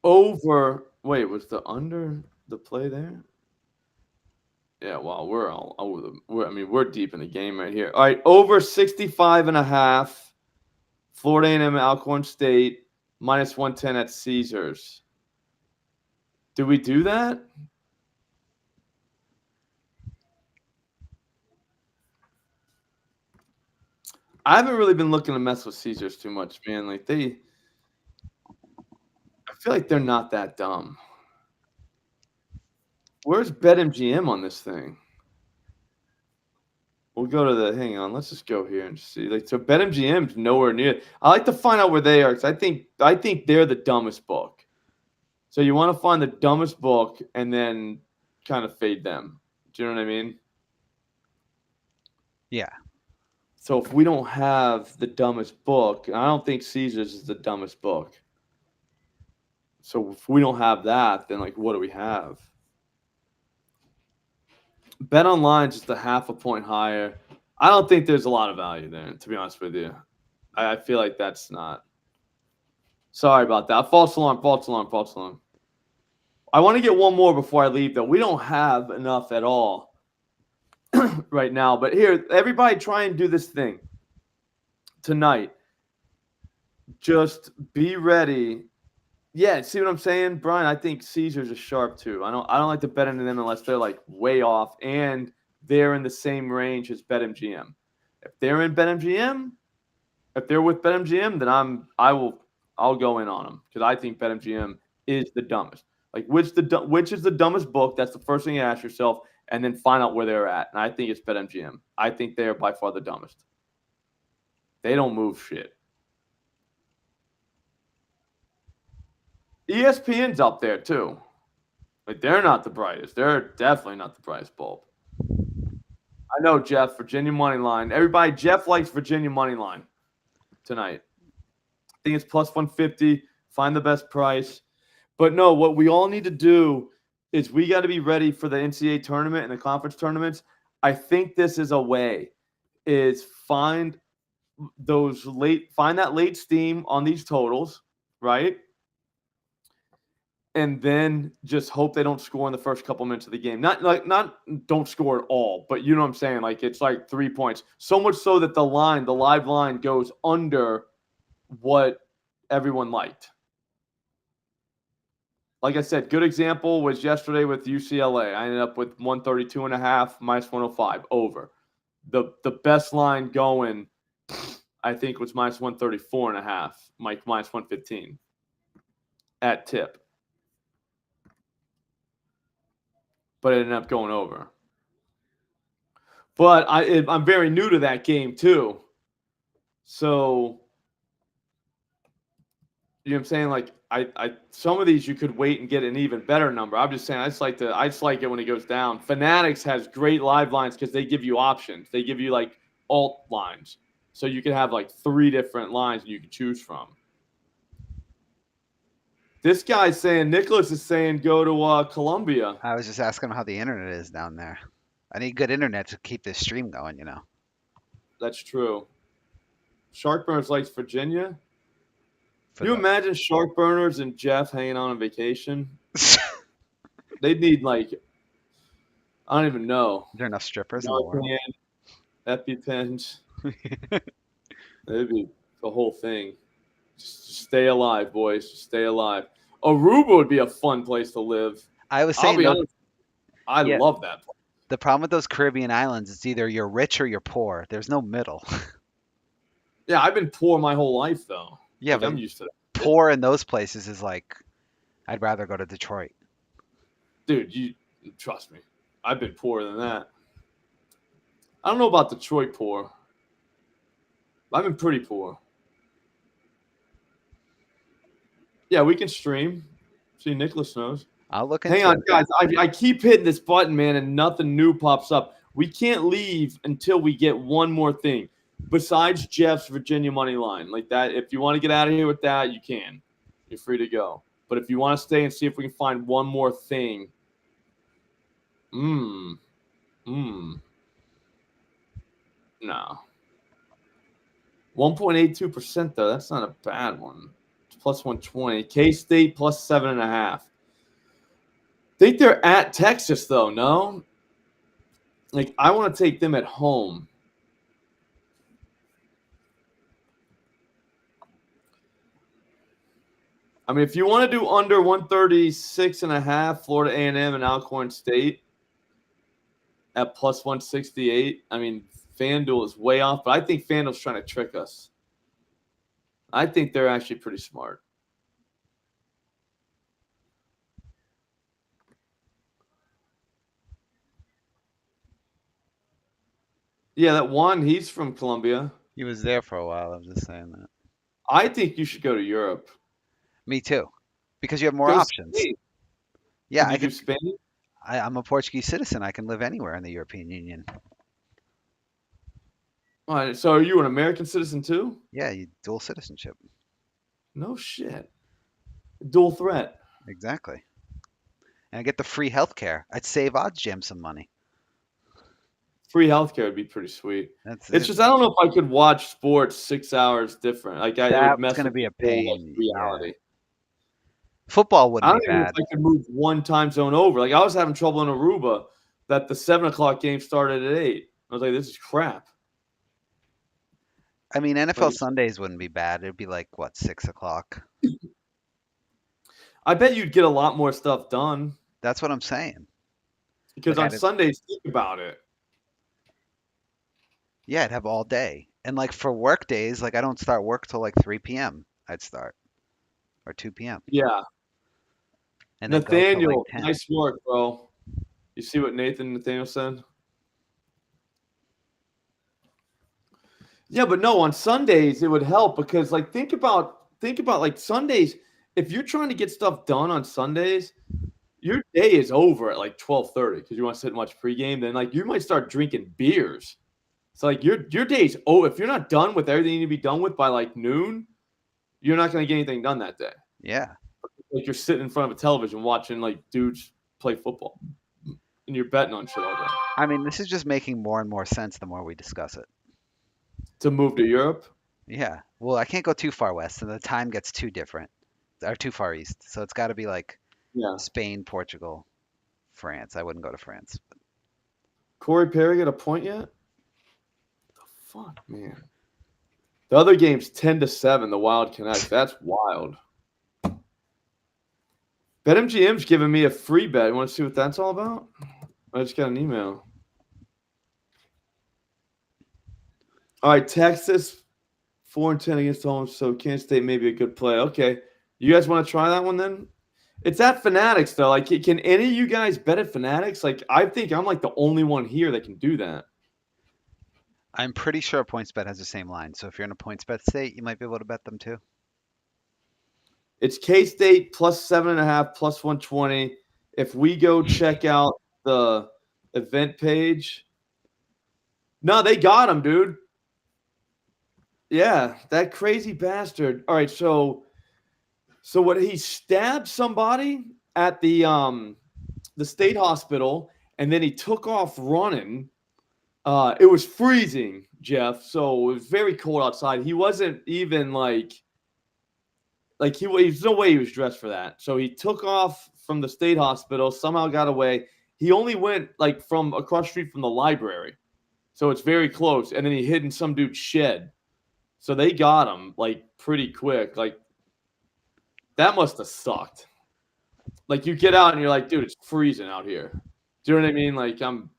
Speaker 1: Over. Wait, was the under the play there? Yeah, well, we're all over the. We're deep in the game right here. All right, over 65.5. Florida A&M Alcorn State minus 110 at Caesars. Do we do that? I haven't really been looking to mess with Caesars too much, man. Like I feel like they're not that dumb. Where's BetMGM on this thing? We'll go to the. Hang on, let's just go here and see. Like, so BetMGM's nowhere near. I like to find out where they are because I think they're the dumbest book. So you want to find the dumbest book and then kind of fade them. Do you know what I mean?
Speaker 2: Yeah.
Speaker 1: So if we don't have the dumbest book, I don't think Caesars is the dumbest book. So if we don't have that, then like what do we have? Bet online just a half a point higher. I don't think there's a lot of value there, to be honest with you. I feel like that's not. Sorry about that. False alarm, false alarm, false alarm. I want to get one more before I leave, though. We don't have enough at all right now. But here, everybody try and do this thing tonight. Just be ready. Yeah, see what I'm saying, Brian? I think Caesars is sharp too. I don't like to bet into them unless they're like way off and they're in the same range as BetMGM. If they're in BetMGM, if they're with BetMGM, then I'll go in on them because I think BetMGM is the dumbest. Like which is the dumbest book? That's the first thing you ask yourself, and then find out where they're at. And I think it's BetMGM. I think they are by far the dumbest. They don't move shit. ESPN's up there too. Like they're not the brightest. They're definitely not the brightest bulb. I know, Jeff. Virginia money line. Everybody, Jeff likes Virginia money line tonight. I think it's plus 150. Find the best price. But no, what we all need to do is we got to be ready for the NCAA tournament and the conference tournaments. I think this is a way. Is find that late steam on these totals, right? And then just hope they don't score in the first couple minutes of the game. Not don't score at all, but you know what I'm saying? Like it's like 3 points. So much so that the live line goes under what everyone liked. Like I said, good example was yesterday with UCLA. I ended up with 132.5 minus 105 over. The best line going, I think, was minus 134.5, minus 115 at tip. But it ended up going over. But I'm very new to that game too. So, you know what I'm saying? Like I some of these you could wait and get an even better number. I'm just saying I just like it when it goes down. Fanatics has great live lines because they give you options. They give you like alt lines. So you can have like 3 different lines you can choose from. This guy's saying, Nicholas is saying, go to Columbia.
Speaker 2: I was just asking him how the internet is down there. I need good internet to keep this stream going, you know.
Speaker 1: That's true. Sharkburners likes Virginia.
Speaker 2: For
Speaker 1: You
Speaker 2: the-
Speaker 1: imagine Sharkburners and Jeff hanging out on vacation? They'd need like, I don't even know.
Speaker 2: Is there enough strippers in the world?
Speaker 1: EpiPens. It'd be the whole thing. Just stay alive, boys. Just stay alive. Aruba would be a fun place to live.
Speaker 2: I was
Speaker 1: I'll
Speaker 2: saying
Speaker 1: be
Speaker 2: those,
Speaker 1: honest. I
Speaker 2: yeah,
Speaker 1: love that place.
Speaker 2: the problem with those Caribbean islands is either you're rich or you're poor. There's no middle.
Speaker 1: Yeah, I've been poor my whole life though.
Speaker 2: Yeah,
Speaker 1: Like,
Speaker 2: but
Speaker 1: I'm used to that.
Speaker 2: poor in those places is like, I'd rather go to Detroit.
Speaker 1: Dude, you trust me. I've been poorer than that. I don't know about Detroit poor. I've been pretty poor. Yeah, we can stream. See, Nicholas knows.
Speaker 2: I'll look into
Speaker 1: Hang on,
Speaker 2: it.
Speaker 1: guys. I keep hitting this button, man, and nothing new pops up. We can't leave until we get one more thing. Besides Jeff's Virginia money line. Like that, if you want to get out of here with that, you can. You're free to go. But if you want to stay and see if we can find one more thing. No. 1.82% though. That's not a bad one. It's plus 120. K-State plus 7.5. Think they're at Texas though. No, like I want to take them at home. I mean, if you want to do under 136.5, Florida A&M and Alcorn State at plus 168. I mean, FanDuel is way off, but I think FanDuel's trying to trick us. I think they're actually pretty smart. Yeah, that one, he's from Columbia.
Speaker 2: He was there for a while. I'm just saying that.
Speaker 1: I think you should go to Europe.
Speaker 2: Me too, because you have more
Speaker 1: Go to
Speaker 2: options.
Speaker 1: Spain.
Speaker 2: Yeah,
Speaker 1: Would you do Spain?
Speaker 2: I'm a Portuguese citizen. I can live anywhere in the European Union.
Speaker 1: All right, so are you an American citizen too?
Speaker 2: Yeah, you dual citizenship.
Speaker 1: No shit. Dual threat.
Speaker 2: Exactly. And I get the free healthcare. I'd save OddsJam some money.
Speaker 1: Free healthcare would be pretty sweet.
Speaker 2: That's
Speaker 1: It's just I don't know if I could watch sports 6 hours different. Like it would
Speaker 2: that's
Speaker 1: mess
Speaker 2: gonna
Speaker 1: with
Speaker 2: be a
Speaker 1: the whole
Speaker 2: pain.
Speaker 1: reality.
Speaker 2: Yeah. Football
Speaker 1: I
Speaker 2: wouldn't
Speaker 1: don't
Speaker 2: be
Speaker 1: even know
Speaker 2: bad.
Speaker 1: if I could move one time zone over. Like I was having trouble in Aruba that the 7 o'clock game started at 8. I was like, this is crap.
Speaker 2: I mean, NFL
Speaker 1: Like,
Speaker 2: Sundays wouldn't be bad. It'd be like what, 6 o'clock?
Speaker 1: I bet you'd get a lot more stuff done
Speaker 2: That's what I'm saying.
Speaker 1: because
Speaker 2: Like
Speaker 1: on Sundays, think about it.
Speaker 2: yeah, I'd have all day. And like for work days, like I don't start work till like 3 p.m. I'd start or 2 p.m.
Speaker 1: Yeah.
Speaker 2: and then go till like
Speaker 1: Nathaniel,
Speaker 2: 10.
Speaker 1: nice work, bro. You see what Nathaniel said? Yeah, but no, on Sundays it would help because like think about like Sundays. If you're trying to get stuff done on Sundays, your day is over at like 12:30 because you want to sit and watch pregame. Then like you might start drinking beers. So like your day's if you're not done with everything you need to be done with by like noon, you're not going to get anything done that day.
Speaker 2: Yeah.
Speaker 1: Like you're sitting in front of a television watching like dudes play football, and you're betting on shit all day.
Speaker 2: I mean, this is just making more and more sense the more we discuss it.
Speaker 1: To move to Europe,
Speaker 2: Yeah. Well, I can't go too far west, and the time gets too different or too far east. So it's got to be like
Speaker 1: yeah.
Speaker 2: Spain, Portugal, France. I wouldn't go to France.
Speaker 1: Corey Perry got a point yet? The fuck, man. The other game's 10-7. The Wild Connect. That's wild. BetMGM's giving me a free bet. You want to see what that's all about? I just got an email. All right, Texas 4-10 against home, so Kansas State may be a good play. Okay, you guys want to try that one then? It's at Fanatics though. Like, can any of you guys bet at Fanatics? Like, I think I'm like the only one here that can do that.
Speaker 2: I'm pretty sure PointsBet has the same line. So if you're in a PointsBet state, you might be able to bet them too.
Speaker 1: It's K-State plus 7.5 plus 120. If we go check out the event page, no, they got him, dude. Yeah, that crazy bastard. All right, so what he stabbed somebody at the state hospital, and then he took off running. It was freezing, Jeff, so it was very cold outside. He wasn't even like there's no way he was dressed for that. So he took off from the state hospital, somehow got away. He only went like from across the street from the library. So it's very close. And then he hid in some dude's shed. So they got him like pretty quick. Like that must have sucked. Like you get out and you're like, dude, it's freezing out here. Do you know what I mean? Like I'm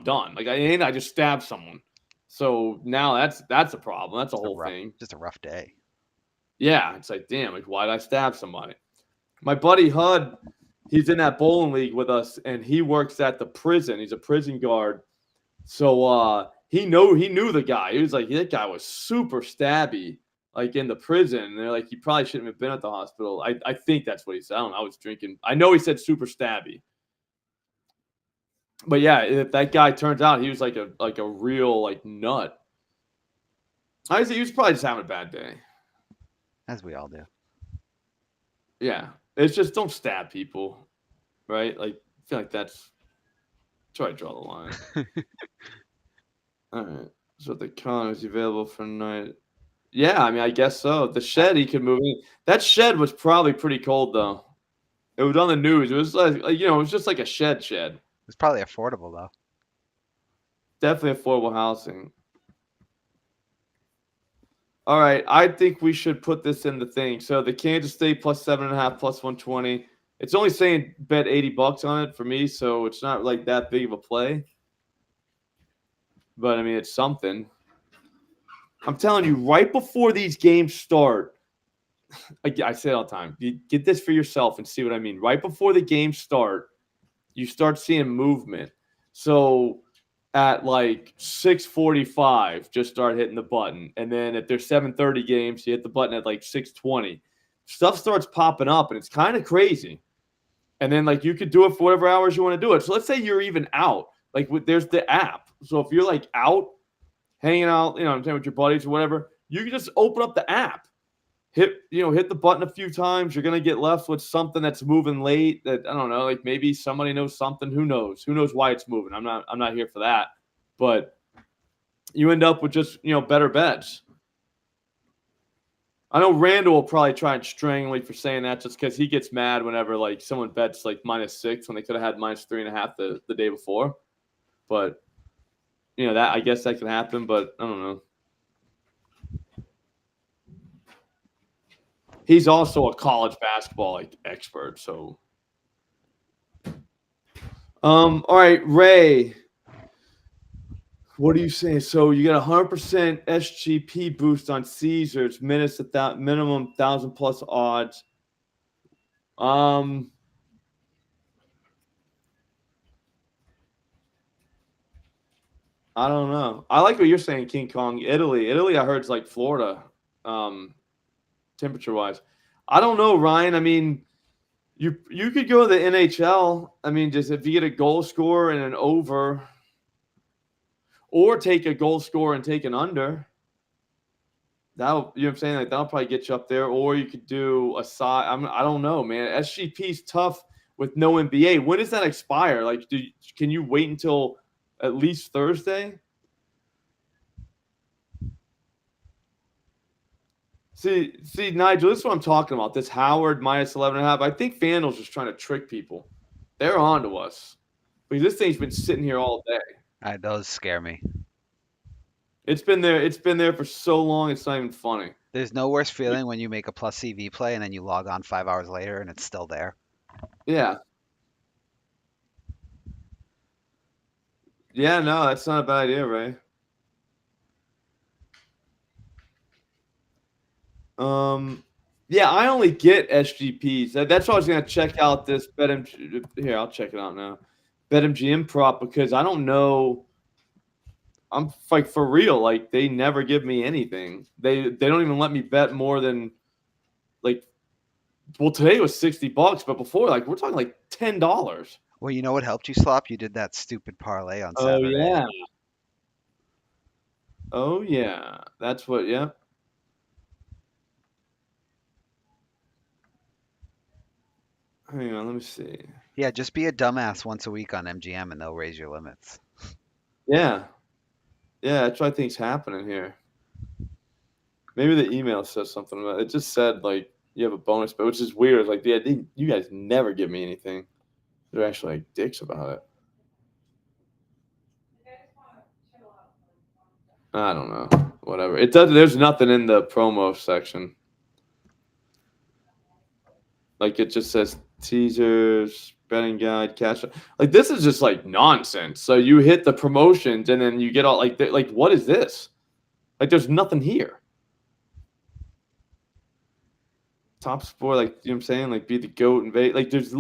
Speaker 1: done. Like I just stabbed someone. So now that's a problem. That's a whole thing.
Speaker 2: Just a rough day.
Speaker 1: Yeah, it's like, damn, like why'd I stab somebody? My buddy Hud, he's in that bowling league with us, and he works at the prison. He's a prison guard. So he knew the guy. He was like, that guy was super stabby, like in the prison. And they're like, he probably shouldn't have been at the hospital. I think that's what he said. I don't know. I was drinking. I know he said super stabby. But yeah, if that guy turns out he was like a real like nut. I say he was probably just having a bad day.
Speaker 2: As we all do.
Speaker 1: Yeah. It's just don't stab people. Right? Like I feel like that's try to draw the line. All right. So the con is available for tonight. Yeah, I mean, I guess so. The shed he could move in. That shed was probably pretty cold though. It was on the news. It was like it was just like a shed.
Speaker 2: It's probably affordable though.
Speaker 1: Definitely affordable housing. All right, I think we should put this in the thing. So the Kansas State plus 7.5 plus 120. It's only saying bet $80 on it for me, so it's not like that big of a play. But I mean, it's something. I'm telling you, right before these games start, I say it all the time. You get this for yourself and see what I mean. Right before the games start, you start seeing movement. So at like 6:45, just start hitting the button. And then if there's 7:30 games, you hit the button at like 6:20. Stuff starts popping up and it's kind of crazy. And then like you could do it for whatever hours you want to do it. So let's say you're even out. Like there's the app. So if you're like out, hanging out, I'm saying with your buddies or whatever, you can just open up the app. Hit the button a few times. You're gonna get left with something that's moving late. That I don't know, like maybe somebody knows something. Who knows? Who knows why it's moving? I'm not here for that. But you end up with just better bets. I know Randall will probably try and strangle me for saying that just because he gets mad whenever like someone bets like -6 when they could have had -3.5 the day before. But that I guess that can happen. But I don't know. He's also a college basketball like expert, so. All right, Ray. What are you saying? So you got 100% SGP boost on Caesars, minutes at that minimum 1,000+ odds. I don't know. I like what you're saying, King Kong. Italy, I heard it's like Florida, temperature wise. I don't know, Ryan. I mean, you could go to the NHL. I mean, just if you get a goal scorer and an over, or take a goal scorer and take an under. That'll, what I'm saying? Like that'll probably get you up there. Or you could do a side. I don't know, man. SGP's tough with no NBA. When does that expire? Like, can you wait until at least Thursday? See, Nigel, this is what I'm talking about. This Howard -11.5. I think FanDuel's just trying to trick people. They're on to us because this thing's been sitting here all day.
Speaker 2: That does scare me.
Speaker 1: It's been there. It's been there for so long. It's not even funny.
Speaker 2: There's no worse feeling when you make a plus CV play and then you log on 5 hours later and it's still there.
Speaker 1: Yeah. Yeah, no, that's not a bad idea, Ray. Yeah, I only get SGPs. That's why I was gonna check out this BetMGM. Here, I'll check it out now. BetMGM prop because I don't know. I'm like for real. Like they never give me anything. They don't even let me bet more than like. Well, today was $60, but before like we're talking like $10.
Speaker 2: Well, you know what helped you, Slop? You did that stupid parlay on
Speaker 1: Oh
Speaker 2: Saturday.
Speaker 1: yeah. Oh yeah. That's what. Yeah. Hang on. Let me see.
Speaker 2: Yeah, just be a dumbass once a week on MGM and they'll raise your limits.
Speaker 1: Yeah. Yeah. That's what I think's happening here. Maybe the email says something about it. It just said like you have a bonus, but which is weird. Like you guys never give me anything. They're actually like dicks about it. I don't know. Whatever. It does. There's nothing in the promo section. Like it just says teasers, betting guide, cash. Like this is just like nonsense. So you hit the promotions and then you get all like what is this? Like there's nothing here. Top sport, like what I'm saying, like be the goat and bait. Like there's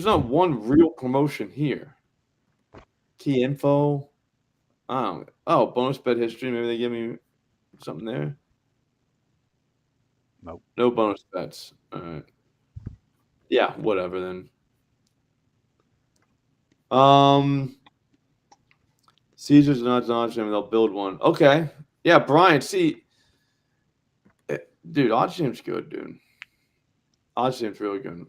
Speaker 1: not one real promotion here. Key info. Oh, bonus bet history. Maybe they give me something there.
Speaker 2: Nope.
Speaker 1: No bonus bets. All right. Yeah, whatever then. Caesars and OddsJam, they'll build one. Okay. Yeah, Brian. See, dude, OddsJam's good, dude. OddsJam's really good.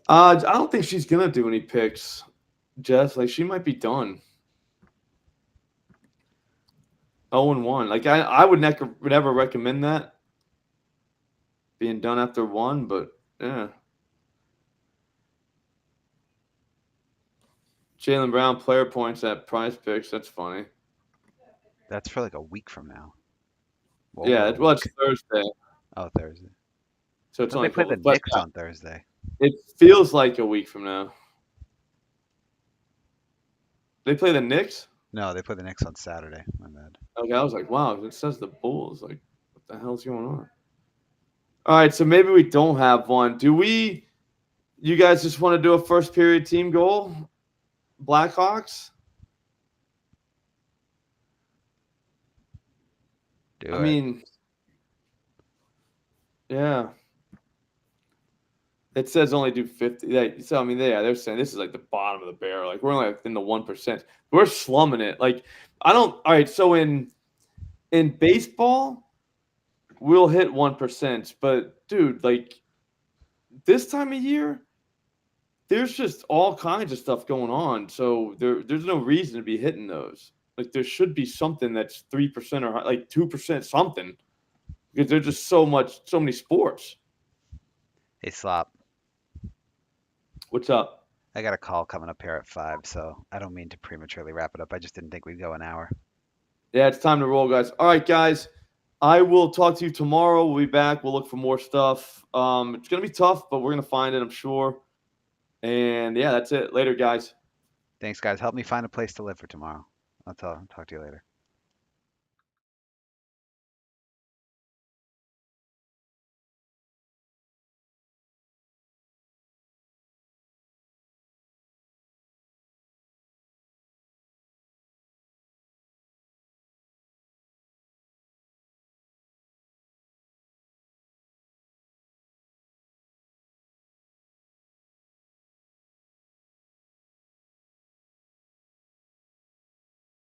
Speaker 1: I don't think she's gonna do any picks, Jess. Like she might be done. 0-1. Like I would never recommend that being done after 1, but yeah. Jaylen Brown player points at Prize Picks. That's funny.
Speaker 2: That's for like a week from now. Over
Speaker 1: Yeah,
Speaker 2: a
Speaker 1: well, it's
Speaker 2: week.
Speaker 1: Thursday,
Speaker 2: Oh, Thursday.
Speaker 1: so
Speaker 2: I
Speaker 1: it's
Speaker 2: thought
Speaker 1: only
Speaker 2: they
Speaker 1: a
Speaker 2: played
Speaker 1: couple.
Speaker 2: the
Speaker 1: But
Speaker 2: Knicks on Thursday.
Speaker 1: it feels like a week from now. They play the Knicks.
Speaker 2: No, they play the Knicks on Saturday. My bad.
Speaker 1: Okay, I was like, wow, it says the Bulls. Like, what the hell's going on? All right, so maybe we don't have one. Do we? You guys just want to do a first period team goal? Blackhawks.
Speaker 2: Do
Speaker 1: I
Speaker 2: it.
Speaker 1: mean, yeah. It says only do 50. So I mean, they're saying this is like the bottom of the barrel. Like we're only like in the 1%. We're slumming it. Like I don't. All right, so in baseball, we'll hit 1%. But dude, like this time of year, there's just all kinds of stuff going on. So there's no reason to be hitting those. Like there should be something that's 3% or like 2% something because there's just so many sports.
Speaker 2: Hey, Slop.
Speaker 1: What's up?
Speaker 2: I got a call coming up here at 5, so I don't mean to prematurely wrap it up. I just didn't think we'd go an hour.
Speaker 1: Yeah, it's time to roll, guys. All right, guys. I will talk to you tomorrow. We'll be back. We'll look for more stuff. It's gonna be tough, but we're gonna find it, I'm sure. And yeah, that's it. Later, guys.
Speaker 2: Thanks, guys. Help me find a place to live for tomorrow. Talk to you later.